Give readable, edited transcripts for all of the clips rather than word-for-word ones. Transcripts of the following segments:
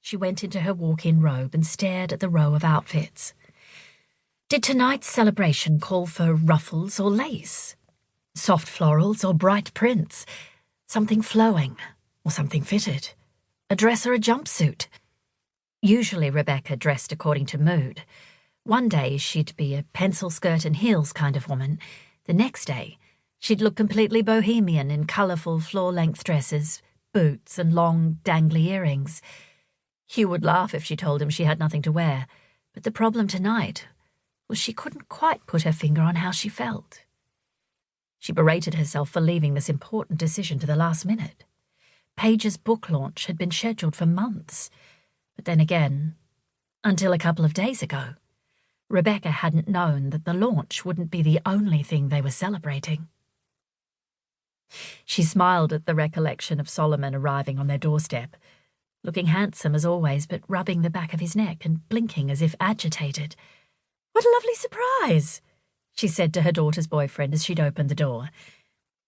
She went into her walk-in robe and stared at the row of outfits. Did tonight's celebration call for ruffles or lace? Soft florals or bright prints? Something flowing or something fitted? A dress or a jumpsuit? Usually Rebecca dressed according to mood. One day she'd be a pencil skirt and heels kind of woman. The next day she'd look completely bohemian in colourful floor-length dresses, boots and long, dangly earrings. Hugh would laugh if she told him she had nothing to wear, but the problem tonight was she couldn't quite put her finger on how she felt. She berated herself for leaving this important decision to the last minute. Paige's book launch had been scheduled for months, but then again, until a couple of days ago, Rebecca hadn't known that the launch wouldn't be the only thing they were celebrating. She smiled at the recollection of Solomon arriving on their doorstep, looking handsome as always, but rubbing the back of his neck and blinking as if agitated. "What a lovely surprise," she said to her daughter's boyfriend as she'd opened the door.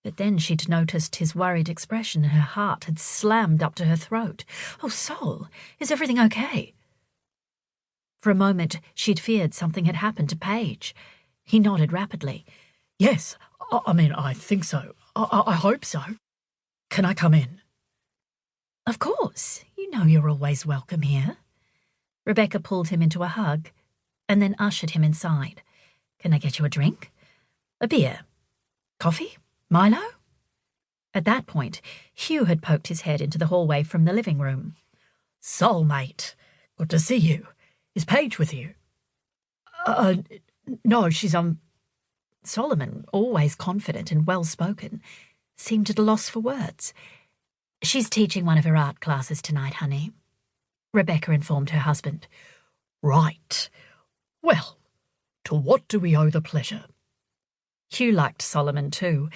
But then she'd noticed his worried expression and her heart had slammed up to her throat. "Oh, Sol, is everything okay?" For a moment she'd feared something had happened to Paige. He nodded rapidly. "Yes, I think so. I hope so. Can I come in?" "Of course. You know you're always welcome here." Rebecca pulled him into a hug and then ushered him inside. "Can I get you a drink? A beer? Coffee? Milo?" At that point, Hugh had poked his head into the hallway from the living room. "Sol, mate. Good to see you. Is Paige with you?" No, she's, Solomon, always confident and well-spoken, seemed at a loss for words. "She's teaching one of her art classes tonight, honey," Rebecca informed her husband. "Right. Well, to what do we owe the pleasure?" Hugh liked Solomon too.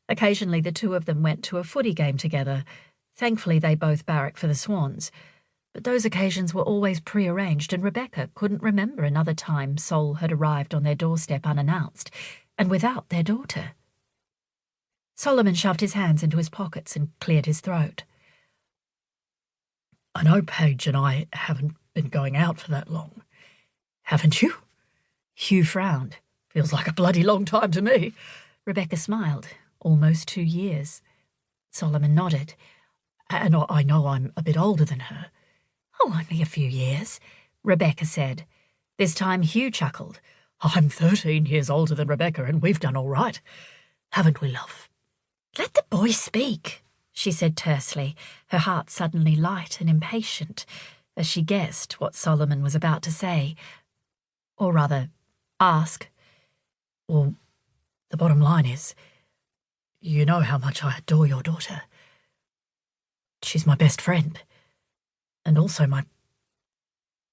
Occasionally the two of them went to a footy game together. Thankfully they both barracked for the Swans. But those occasions were always pre-arranged, and Rebecca couldn't remember another time Sol had arrived on their doorstep unannounced, and without their daughter. Solomon shoved his hands into his pockets and cleared his throat. "I know Paige and I haven't been going out for that long. Haven't you?" Hugh frowned. "Feels like a bloody long time to me." Rebecca smiled. "Almost 2 years." Solomon nodded. "And I know I'm a bit older than her." "Oh, only a few years," Rebecca said. This time Hugh chuckled. "I'm 13 years older than Rebecca, and we've done all right. Haven't we, love?" "Let the boy speak," she said tersely, her heart suddenly light and impatient, as she guessed what Solomon was about to say. Or rather, ask. "Well, the bottom line is, you know how much I adore your daughter. She's my best friend, and also my—"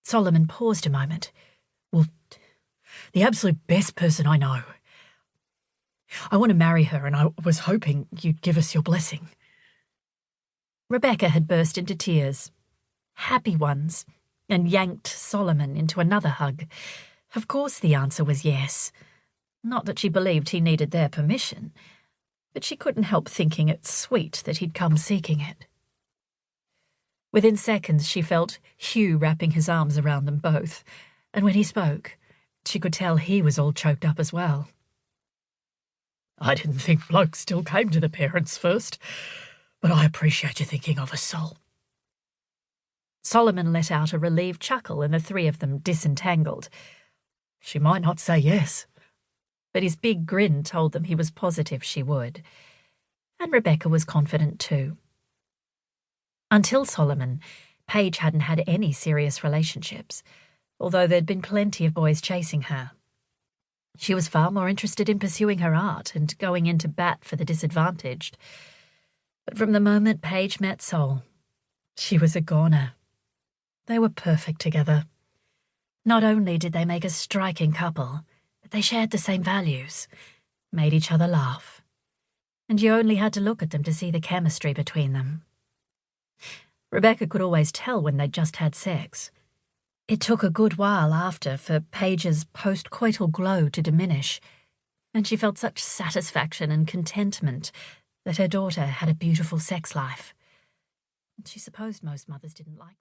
Solomon paused a moment. "Well, the absolute best person I know. I want to marry her, and I was hoping you'd give us your blessing." Rebecca had burst into tears, happy ones, and yanked Solomon into another hug. Of course the answer was yes. Not that she believed he needed their permission, but she couldn't help thinking it sweet that he'd come seeking it. Within seconds she felt Hugh wrapping his arms around them both, and when he spoke, she could tell he was all choked up as well. "I didn't think blokes still came to the parents first, but I appreciate you thinking of us, Sol." Solomon let out a relieved chuckle and the three of them disentangled. She might not say yes, but his big grin told them he was positive she would. And Rebecca was confident too. Until Solomon, Paige hadn't had any serious relationships, although there'd been plenty of boys chasing her. She was far more interested in pursuing her art and going in to bat for the disadvantaged. But from the moment Paige met Sol, she was a goner. They were perfect together. Not only did they make a striking couple, but they shared the same values, made each other laugh. And you only had to look at them to see the chemistry between them. Rebecca could always tell when they'd just had sex. It took a good while after for Paige's post-coital glow to diminish, and she felt such satisfaction and contentment that her daughter had a beautiful sex life. She supposed most mothers didn't like